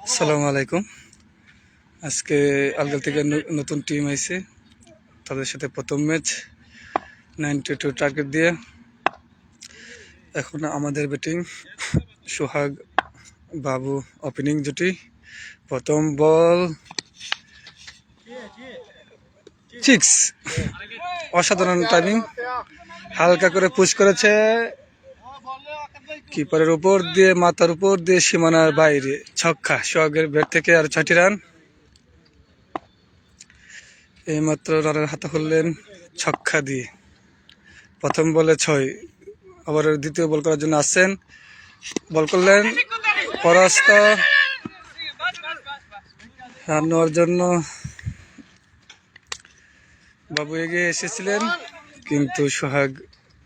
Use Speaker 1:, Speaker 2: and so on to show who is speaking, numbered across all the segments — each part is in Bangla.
Speaker 1: আসসালামু আলাইকুম। আজকে আলগাল থেকে নতুন টিম আইছে, তাদের সাথে প্রথম ম্যাচ 92 টার্গেট দিয়ে। এখন আমাদের ব্যাটিং, সোহাগ বাবু ওপেনিং জুটি। প্রথম বল সিক্স, অসাধারণ টাইমিং, হালকা করে পুশ করেছে কিপারের উপর দিয়ে, মাথার উপর দিয়ে, সীমানার বাইরে ছক্কা। সোহাগের ব্যাট থেকে আর 6টি রান। এইমাত্র রানের হাতে করলেন ছক্কা দিয়ে। প্রথম বলে 6, আবার দ্বিতীয় বল করার জন্য আসছেন, বল করলেন, পরাস্ত। রান নেওয়ার জন্য বাবু এগিয়ে এসেছিলেন, কিন্তু সোহাগ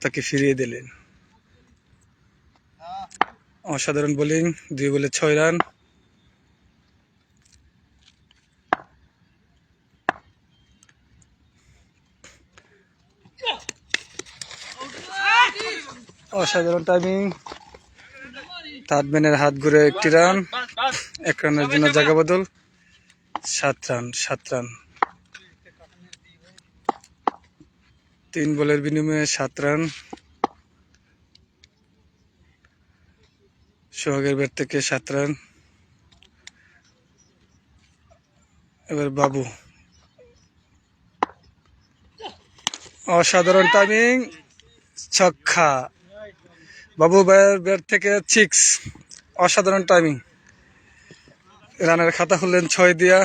Speaker 1: তাকে ফিরিয়ে দিলেন। অসাধারণ বোলিং, 2 বলে 6 রান। অসাধারণ টাইমিং, থার্ড ম্যানের হাত ঘুরে 1টি রান। 1 রানের জন্য জায়গা বদল। 7 রান। 3 বলের বিনিময়ে 7 রান। সোহাগের ব্যাট থেকে 7 রান। এবার বাবু, অসাধারণ টাইমিং, ছক্কা। বাবু ভাইয়ের ব্যাট থেকে 6, অসাধারণ টাইমিং। রানের খাতা খুললেন 6 দিয়া।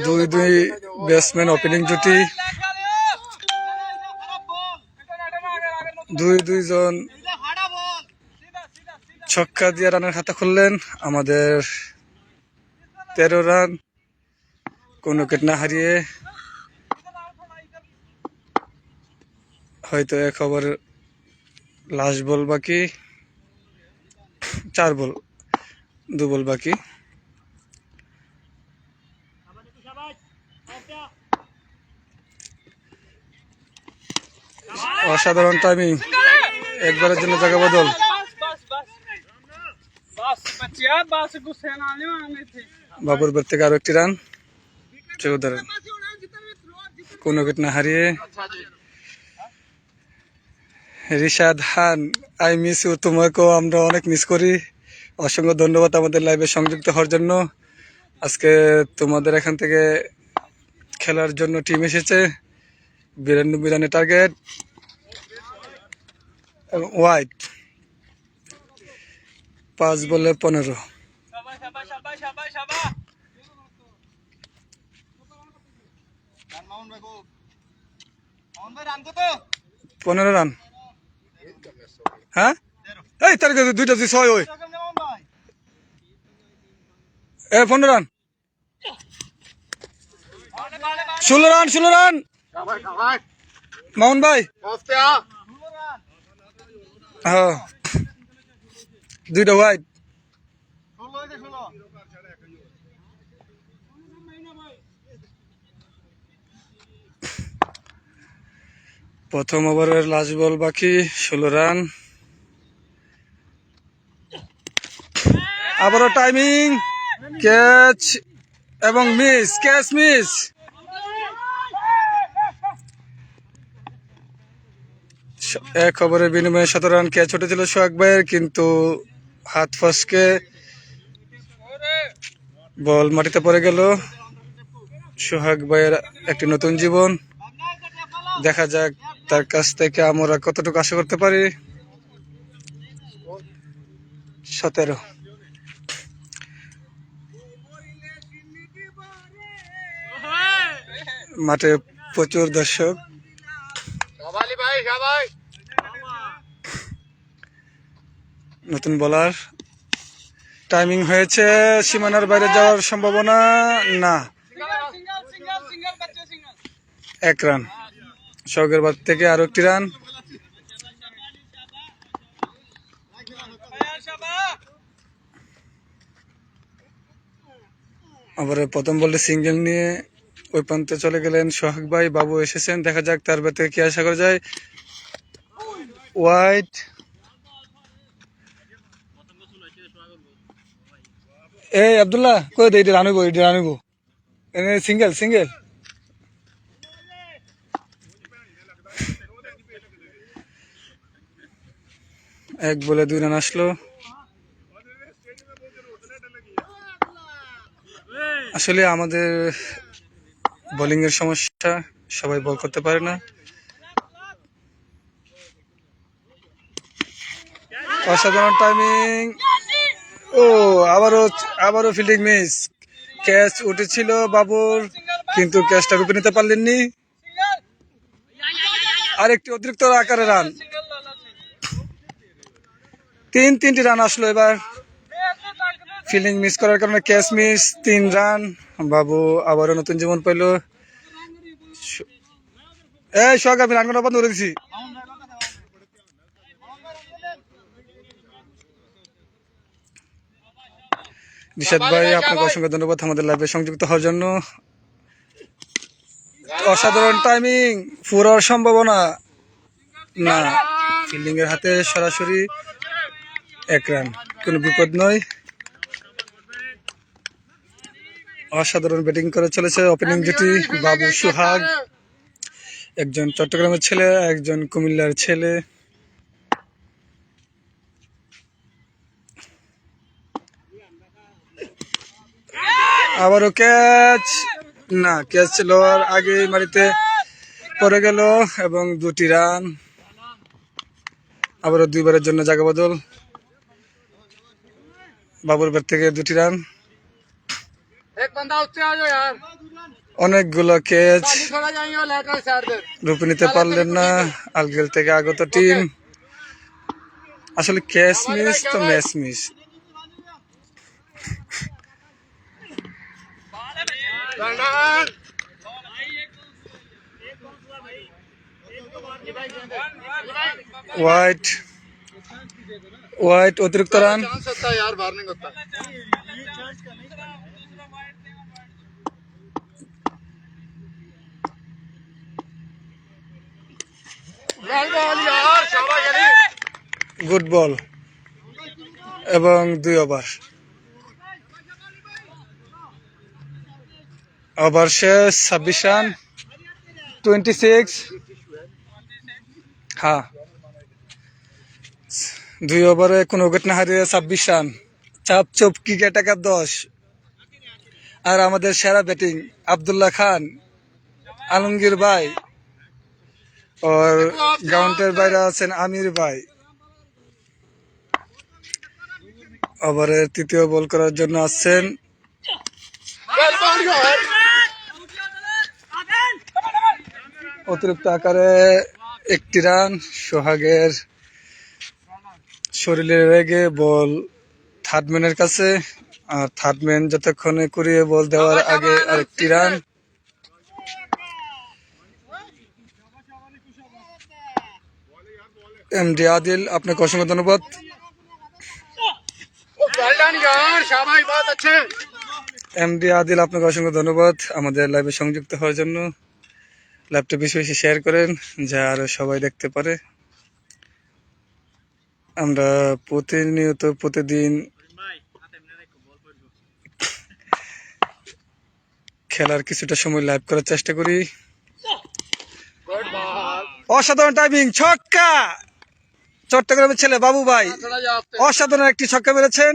Speaker 1: 2-2 ব্যাটসম্যান ওপেনিং জুটি, 2 জন ছক্কা দিয়ে রানের খাতা খুললেন। আমাদের 13 রান, কোনো উইকেট না হারিয়ে। হয়তো 1 ওভার লাস্ট বল বাকি, 4 বল, 2 বল বাকি। অসাধারণ টাইমিং, একবারের জন্য জায়গা বদল। বাবুর ব্যাট থেকে আরো 1টি রান, 14 রান, কোনো উইকেট না হারিয়ে। রিশাদ খান, আই মিস ইউ, তোমাকেও আমরা অনেক মিস করি। অসংখ্য ধন্যবাদ আমাদের লাইভে সংযুক্ত হওয়ার জন্য। আজকে তোমাদের এখান থেকে খেলার জন্য টিম এসেছে। 92 রানের টার্গেট, ওয়াইড, 5 বলে 15। 15 রান। হ্যাঁ, এই তার 2টা 6, ওই 15 রান, 16 রান। মামুন ভাই, হ্যাঁ, 2টা ওয়াইড। প্রথম ওভারের লাস্ট বল বাকি, 16 রান। আবারও টাইমিং, ক্যাচ এবং মিস, ক্যাচ মিস। এক ওভারের বিনিময়ে 17 রান। ক্যাচ উঠেছিল সোহাগ ভাইয়ের, কিন্তু হাত ফসকে বল মাটিতে পড়ে গেল। সোহাগ ভাইয়ের একটি নতুন জীবন, দেখা যাক তার কাছ থেকে আমরা কতটুকু আশা করতে পারি। 17। মাঠে প্রচুর দর্শক। নতুন বোলার, টাইমিং হয়েছে, সীমানার বাইরে যাওয়ার সম্ভাবনা না। 1 রান। সোহাগের ব্যাট থেকে আরো 1টি রান। আবার প্রথম বলে সিঙ্গেল নিয়ে ওই প্রান্তে চলে গেলেন সোহাগ ভাই। বাবু এসেছেন, দেখা যাক তার ব্যাট থেকে কি আশা করা যায়। ওয়াইড, এই আব্দুল্লাহ কই দে, এটা রানিব, এটা রানিব, সিঙ্গেল সিঙ্গেল। এক বলে 2 রান আসলো। আসলে আমাদের বোলিং এর সমস্যা, সবাই বল করতে পারে না। অসাধারণ টাইমিং। ও আবারও ফিল্ডিং মিস। ক্যাচ উঠেছিল বাবুর, কিন্তু ক্যাচটা রূপে নিতে পারলেননি। আরেকটি অতিরিক্ত আকারে রান, 3টি রান আসলো এবার। ফিল্ডিং মিস করার কারণে ক্যাচ মিস, 3 রান। বাবু আবারও নতুন জীবন পাইল। এই সোহাগ, আমি রান করা বন্ধ করে দিছি। নিষাদ ভাই, আপনাকে অসংখ্য ধন্যবাদ আমাদের লাইভে সংযুক্ত হওয়ার জন্য। অসাধারণ টাইমিং, পুরার সম্ভাবনা না, ফিল্ডিং এর হাতে সরাসরি 1 রান, কোনো বিপদ নয়। অসাধারণ ব্যাটিং করে চলেছে ওপেনিং জুটি বাবু সোহাগ, একজন চট্টগ্রামের ছেলে, একজন কুমিল্লার ছেলে। আবারও ক্যাচ, না, ক্যাচ লওয়ার আগে মাটিতে পড়ে গেল এবং 2টি রান। আবারও 2 বারের জন্য জায়গা বদল। বাবুর ব্যাট থেকে 2টি রান। অনেকগুলো ক্যাচ রূপে নিতে পারলেন না আলগেল থেকে আগত টিম। আসলে ক্যাচ মিস তো ম্যাচ মিস। ওয়াইড অতিরিক্ত রান। গুড বল এবং 2 ওভার। ওভার শেষ, 26 রান, 26। হ্যাঁ, 2 ওভারে কোনো উইকেট না হারিয়ে 26 রান, চাপ চোপ ক্রিকেট একা 10। আর আমাদের সেরা ব্যাটিং আব্দুল্লাহ খান, আলমগীর ভাই, और গ্রাউন্ডের বাইরে আছেন আমির ভাই। ওভারের 3য় বল করার জন্য আসছেন। অতিরিক্ত আকারে 1টি রান। সোহাগের শরীরে রেগে বল থার্ডম্যানের কাছে, আর থার্ডম্যান যতক্ষণে কুড়িয়ে বল দেওয়ার আগে আরেকটি রান। এমডি আদিল, আপনাকে অসংখ্য ধন্যবাদ। এমডি আদিল, আপনাকে অসংখ্য ধন্যবাদ আমাদের লাইভে সংযুক্ত হওয়ার জন্য। লাইভটা বেশি বেশি শেয়ার করেন, যা আরো সবাই দেখতে পারে। আমরা প্রতিদিন খেলার কিছুটা সময় লাইভ করার চেষ্টা করি। অসাধারণ টাইমিং, ছক্কা, চট্টগ্রামের ছেলে বাবু ভাই অসাধারণ একটি ছক্কা মেরেছেন।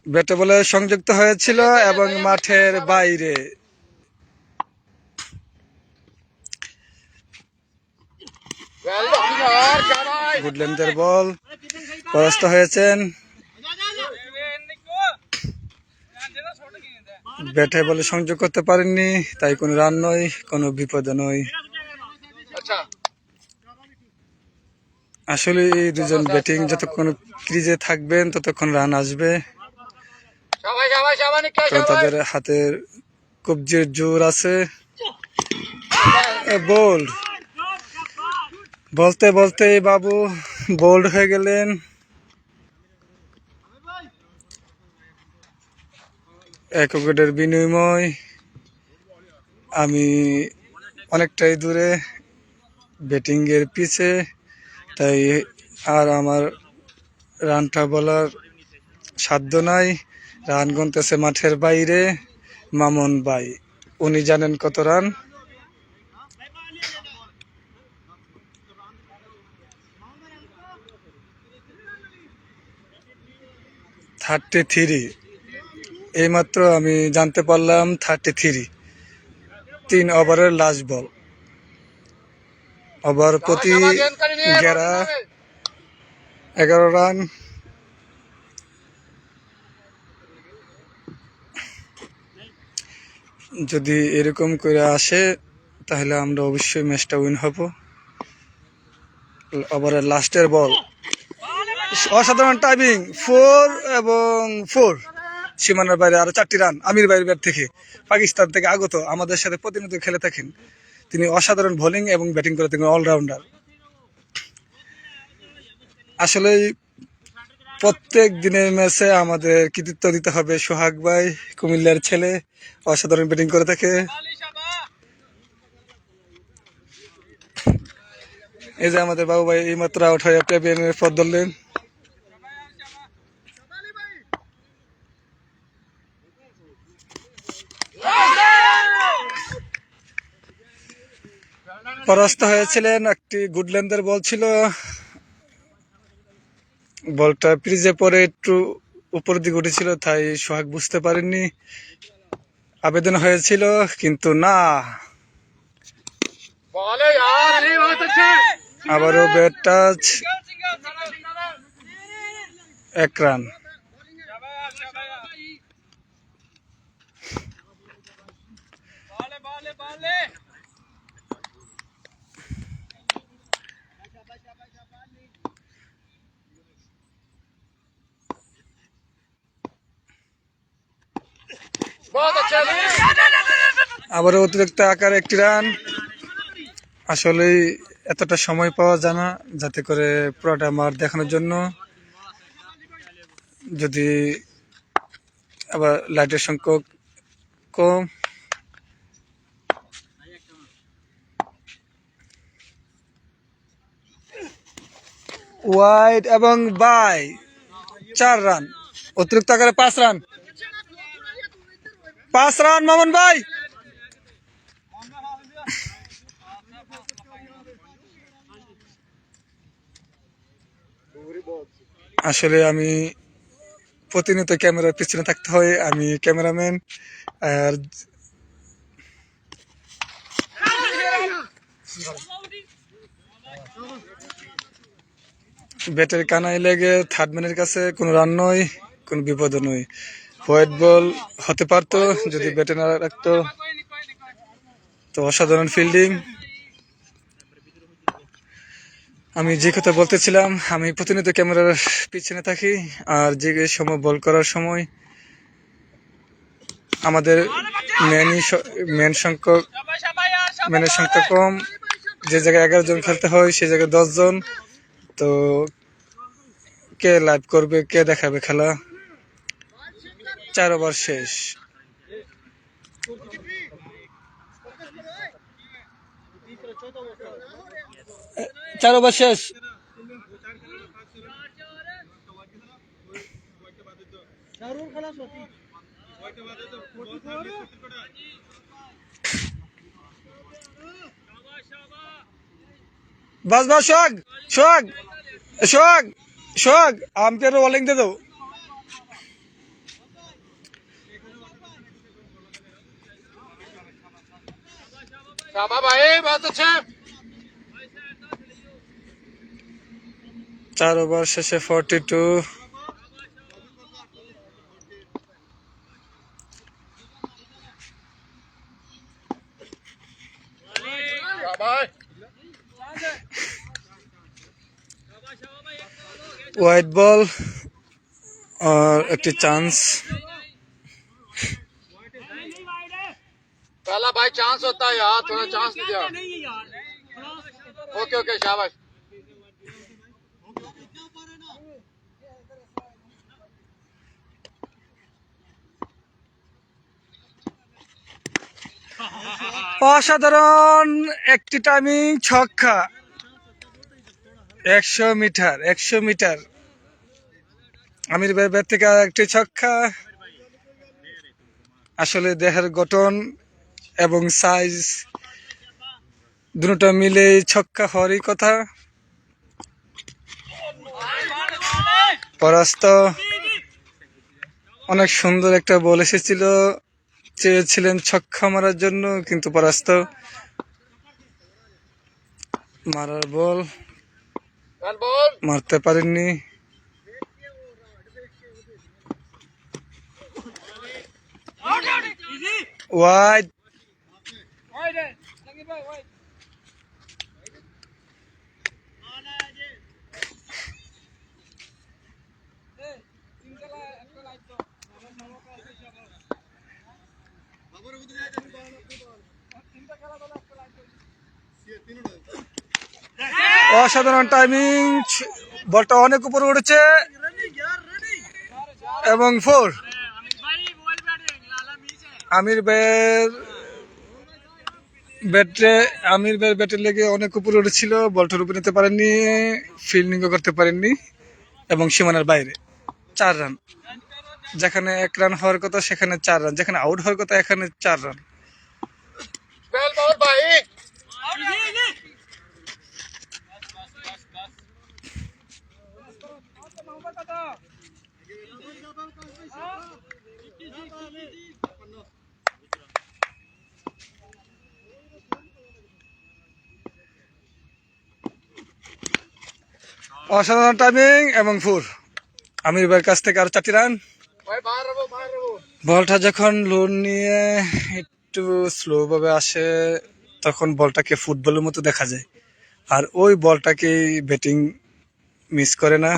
Speaker 1: ব্যাটে বলে সংযুক্ত হয়েছিল এবং মাঠের বাইরে। গুডল্যান্ডের বল, পরাস্ত হয়েছেন। ব্যাটে বলে সংযোগ করতে পারেননি, তাই কোনো রান নয়, কোনো বিপদ নয়। আসলে এই দুজন ব্যাটিং যতক্ষণ ক্রিজে থাকবেন ততক্ষণ রান আসবে, তাদের হাতের কবজির জোর আছে। বোল্ড, বলতে বলতে বাবু বোল্ড হয়ে গেলেন। এক উইকেটের বিনিময় আমি অনেকটাই দূরে ব্যাটিং এর পিছে, তাই আর আমার রানটা বলার সাধ্য নাই। রান গুনতেছে মাঠের বাইরে মামুন ভাই, উনি জানেন কত রান। 33। এইমাত্র আমি জানতে পারলাম 33। 3 ওভারের লাস্ট বল। ওভার প্রতি 11 রান। যদি এরকম করে আসে তাহলে আমরা অবশ্যই ম্যাচটা উইন হব। ওভারের লাস্টের বল, অসাধারণ টাইমিং, 4 এবং 4। সীমানার বাইরে আরো 4টি রান আমির ভাইয়ের ব্যাট থেকে, পাকিস্তান থেকে আগত, আমাদের সাথে প্রতিনিয়ত খেলে থাকেন। তিনি অসাধারণ বোলিং এবং ব্যাটিং করে থাকেন, অলরাউন্ডার। আসলে প্রত্যেক দিনের ম্যাচে আমাদের কৃতিত্ব দিতে হবে সোহাগ ভাই, কুমিল্লার ছেলে, অসাধারণ ব্যাটিং করে থাকে। এই যে আমাদের বাবু ভাই এইমাত্র আউট হয়ে প্যাভিলিয়নের পথ ধরলেন। পরাস্ত হয়েছিলেন, একটি গুড লেন্থের বল ছিল, বলটা ক্রিজে পরে একটু উপরের দিকে উঠেছিল, তাই সোহাগ বুঝতে পারেননি। আবেদন হয়েছিল কিন্তু না, আবারও ব্যাট টাচ, 1 রান। আবারও অতিরিক্ত আকারে 1টি রান। আসলেই এতটা সময় পাওয়া যায় না যাতে করে পুরোটা মাঠ দেখানোর জন্য। যদি আবার লাইটের সংখ্যক কম, ওয়াইড এবং বাই, 4 রান। অতিরিক্ত আকারে 5 রান। 5 রান মামুন ভাই। আসলে আমি প্রতিনিয়ত ক্যামেরার পিছনে থাকতে হয়, আমি ক্যামেরাম্যান। আর ব্যাটের কানায় লেগে থার্ডম্যানের কাছে কোনো রান নয়, কোনো বিপদ নয়। হোয়াইট বল হতে পারতো যদি ব্যাটে না রাখতো। তো অসাধারণ ফিল্ডিং। আমি যে কথা বলতেছিলাম, আমি প্রতিনিয়ত ক্যামেরার পিছনে থাকি, আর যে সময় বল করার সময় আমাদের ম্যানের সংখ্যা কম। যে জায়গায় 11 জন খেলতে হয় সে জায়গায় 10 জন। তো কে লাইভ করবে, কে দেখাবে খেলা? 4 ওভার শেষ। চার ওভার শেষ। বাস বাস, সোহাগ সোহাগ সোহাগ সোহাগ, আম্পায়ার ওয়ার্নিং দে দাও। চার ওভার শেষে 42। হোয়াইট বল और একটি চান্স।
Speaker 2: पहला भाई चांस होता है यार, थोड़ा चांस दिया। ओके ओके शाबाश।
Speaker 1: অসাধারণ একটি টাইমিং ছক্কা। 100 মিটার, 100 মিটার। আমির ভাই ব্যাট থেকে একটি ছক্কা। আসলে দেহের গঠন এবং সাইজ দুটো মিলে ছক্কা হওয়ারই কথা। পরাস্ত। অনেক সুন্দর একটা বল এসেছিল, চেয়েছিলেন ছক্কা মারার জন্য, কিন্তু পরাস্ত। মারার বল
Speaker 2: Handball.
Speaker 1: মারতে পারেননি। ওয়াইড। অসাধারণ টাইমিং, বলটা অনেক উপরে উঠেছে এবং 4। আমির ভাইয়ের ব্যাটে লেগে অনেক উপরে উঠেছিল, বলটার উপরে নিতে পারেননি, ফিল্ডিংও করতে পারেননি এবং সীমানার বাইরে। 4 রান। যেখানে 1 রান হওয়ার কথা সেখানে 4 রান, যেখানে আউট হওয়ার কথা এখানে 4 রান।
Speaker 2: Ball ball baik.
Speaker 1: অসাধারণ টাইমিং এবং 4। আমির ভাইয়ের কাছ থেকে আরো 4টি run.
Speaker 2: Baik bahar rabo, bahar rabo.
Speaker 1: বলটা যখন লোন নিয়ে একটু স্লো ভাবে আসে তখন বলটাকে ফুটবলের মতো দেখা যায়, আর ওই বলটাকে ব্যাটিং মিস করে না,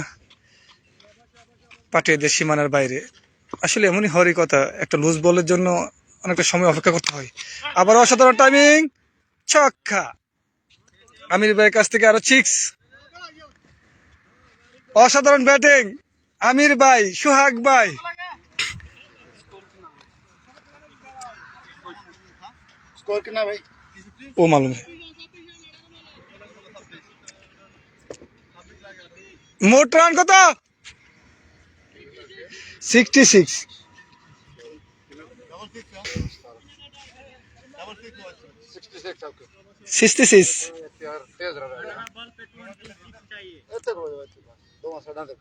Speaker 1: পাঠিয়ে দেয় সীমানার বাইরে। আসলে এমনই হওয়ারই কথা, একটা লুজ বলের জন্য অনেকটা সময় অপেক্ষা করতে হয়। আবার অসাধারণ টাইমিং ছক্কা। আমির ভাইয়ের কাছ থেকে আরো 6। অসাধারণ ব্যাটিং আমির ভাই, সোহাগ ভাই।
Speaker 2: Skor kena baik.
Speaker 1: ও মালুম है। মোট রান কত? 66।
Speaker 2: 66 आपके.
Speaker 1: 66।
Speaker 2: यार तेज रहा है. ऐसे बोलो ऐसे. दो मसा डाल दे.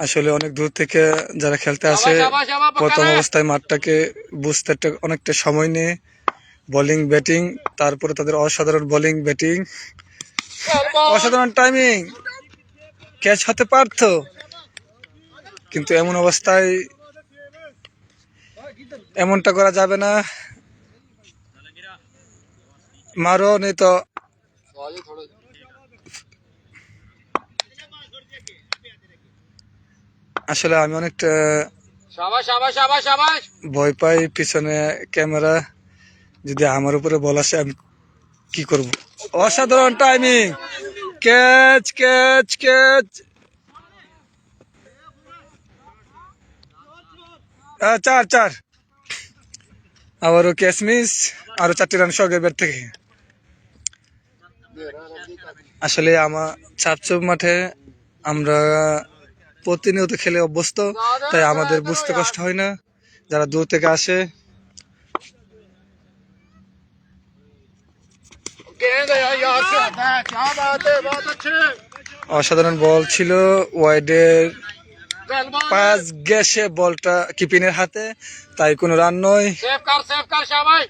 Speaker 1: আসলে অনেক দূর থেকে যারা খেলতে আসে
Speaker 2: शाबाश शाबाश
Speaker 1: প্রথম
Speaker 2: पक्का है.
Speaker 1: অবস্থায় মাঠটাকে বুঝতে অনেকটা সময় নেয়, বোলিং ব্যাটিং, তারপরে তাদের অসাধারণ বোলিং ব্যাটিং,
Speaker 2: Ball ball.
Speaker 1: অসাধারণ টাইমিং, ক্যাচ হতে পারতো, কিন্তু এমন অবস্থায় এমনটা করা যাবে না। মারো নেই তো।
Speaker 2: आगे थोड़ा.
Speaker 1: আসলে আমি অনেকটা
Speaker 2: शाबाश शाबाश शाबाश शाबाश.
Speaker 1: ভয় পাই, পিছনে ক্যামেরা, যদি আমার উপরে বল আসে আমি কি করব। অসাধারণ টাইমিং, ক্যাচ ক্যাচ ক্যাচ। 4। আবারও ক্যাচ মিস, আরো 4টি রান সঙ্গে ব্যাট থেকে। আসলে আমার চাপচুপ মাঠে আমরা প্রতিনিয়ত খেলে অভ্যস্ত, তাই আমাদের বুঝতে কষ্ট হয় না, যারা দূর থেকে আসে।
Speaker 2: गेंद यार से आता है. क्या बात है, बहुत अच्छे.
Speaker 1: অসাধারণ বল ছিল, ওয়াইডের
Speaker 2: Ball ball.
Speaker 1: পাঁচ গেছে বলটা কিপিনের হাতে, তাই কোনো রান নয়।
Speaker 2: सेव कर शाबाश.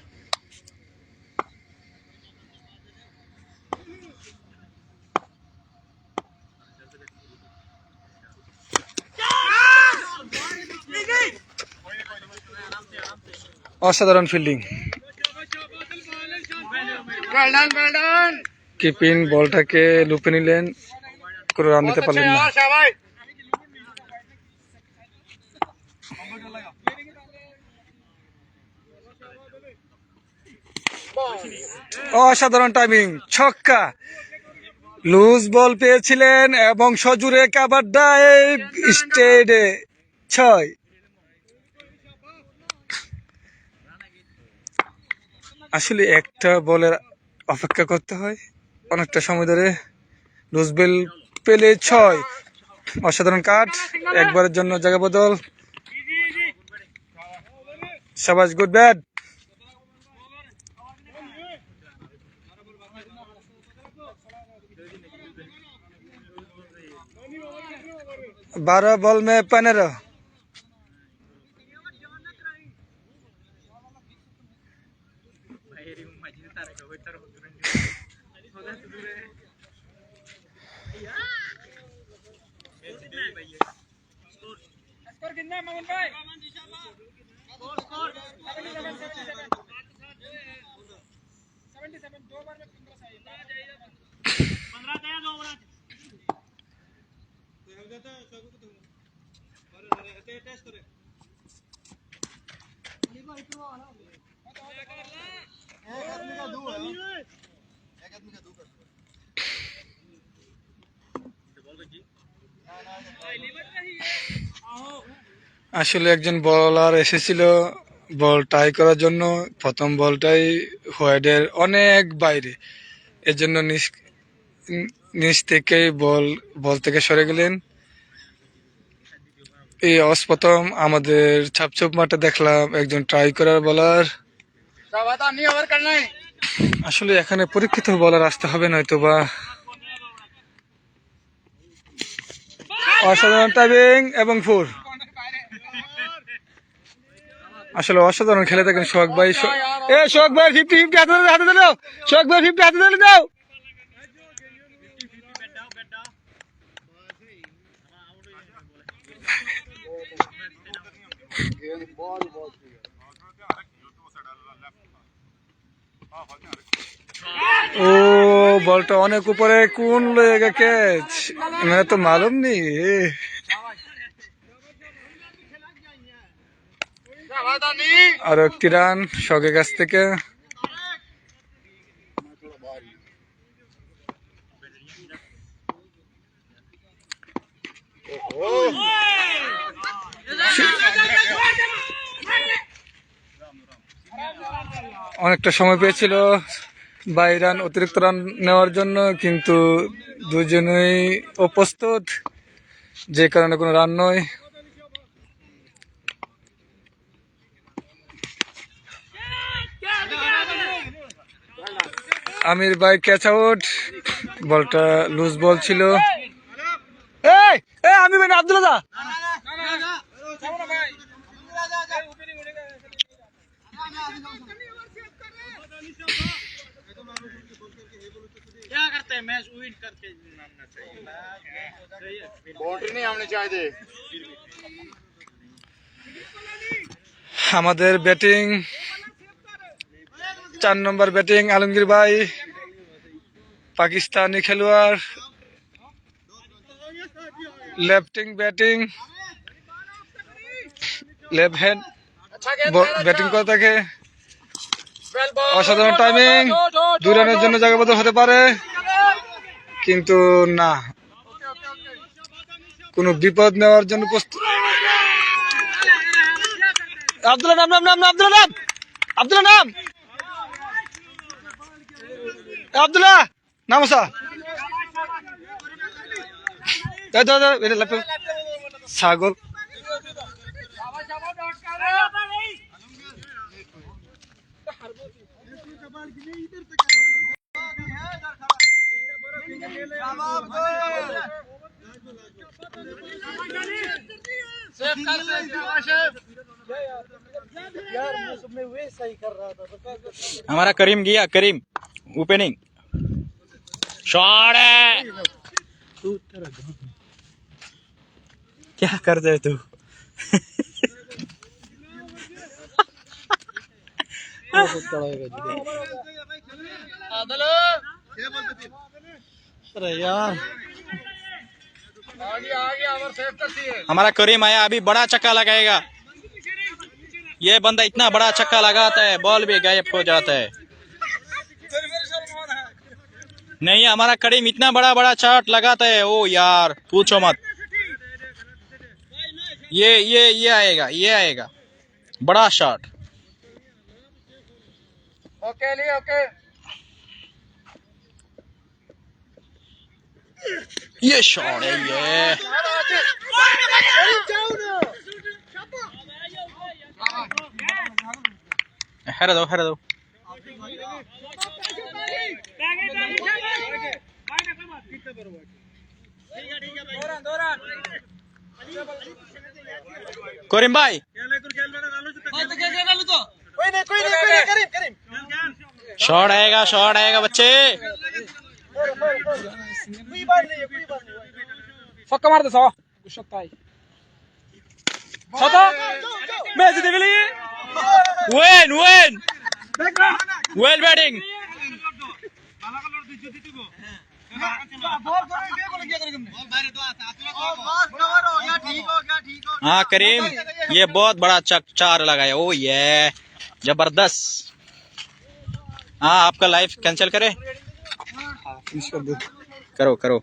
Speaker 1: অসাধারণ ফিল্ডিং।
Speaker 2: Well done.
Speaker 1: কিপিং বলটাকে লুপে নিলেন, কোনো রান নিতে
Speaker 2: बहुत अच्छे
Speaker 1: পারলেন না।
Speaker 2: यार शाबाश.
Speaker 1: অসাধারণ টাইমিং ছক্কা। লুজ বল পেয়েছিলেন এবং সজুরে কাবার ডাইভ স্টেডে 6। আসলে একটা বলের অপেক্ষা করতে হয় অনেকটা সময় ধরে। লুজবেল পেলে 6, অসাধারণ কাট, একবারের জন্য জায়গা বদল, শাবাশ, গুড ব্যাট। 12 बॉल में 15। আসলে একজন বলার এসেছিল বল টাই করার জন্য, প্রথম বলটাই হোয়াইটের অনেক বাইরে, এর জন্য নিচ থেকেই বল থেকে সরে গেলেন। এই প্রথম আমাদের ছাপছপ মাঠে দেখলাম একজন ট্রাই করার বলার। আসলে এখানে পরীক্ষিত বলার আসতে হবে, নয়তো বা অসাধারণ টাইমিং এবং 4। আসলে অসাধারণ খেলে থাকেন সোহাগ ভাই। সোহাগ ভাই 50-50 হাতে দিল, সোহাগ ভাই 50 হাতে দিলে দাও। ও বলটা অনেক উপরে, কোন লেগে ক্যাচ, মানে তো মালুম নেই। আর একটি রান শখের কাছ থেকে। অনেকটা সময় পেয়েছিল 22 রান অতিরিক্ত রান নেওয়ার জন্য, কিন্তু দুজনেই অপ্রস্তুত, যে কারণে কোনো রান নয়। আমির ভাই ক্যাচ আউট, বলটা লুজ বল ছিল। আমি ভাই আব্দুল্লাহ
Speaker 2: क्या करते हैं मैच विन करके नामना चाहिए, बाउंड्री नहीं हमने चाहिए।
Speaker 1: আমাদের ব্যাটিং 4 নম্বর ব্যাটিং আলমগীর ভাই, পাকিস্তানি খেলোয়াড়, লেফটিং ব্যাটিং, লেফট হ্যান্ড ব্যাটিং করে থাকে। অসাধারণ টাইমিং, 2 রানের জন্য জায়গা বদল হতে পারে, কিন্তু না, কোনো বিপদ নেওয়ার জন্য প্রস্তুত। আব্দুল্লাহ নাম, আব্দুল্লাহ নাম, আব্দুল্লাহ নাম আসা ছাগল।
Speaker 3: हमारा करीम गया, करीम ओपनिंग शॉट है। क्या कर दे तू। अरे यार हमारा करीम आया, अभी बड़ा छक्का लगाएगा। ये बंदा इतना बड़ा छक्का लगाता है, बॉल भी गायब हो जाता है। नहीं, हमारा करीम इतना बड़ा बड़ा शॉट लगाता है, ओ यार पूछो मत। ये आएगा, ये आएगा बड़ा शॉट।
Speaker 2: ओके लिए ओके
Speaker 3: ये शॉट है ये। हेरा दो हेरा दो। करीम भाई शॉट आएगा बच्चे।
Speaker 1: ছক্কা মারতে চাও সত্তাই ছটা ম্যাচ জিতে গেলি
Speaker 3: Win well batting। हाँ करीम ये बहुत बड़ा चार लगाया। ओ ये जबरदस्त। हाँ आपका लाइफ कैंसिल करे।
Speaker 1: ফিনিশ কর দে
Speaker 3: करो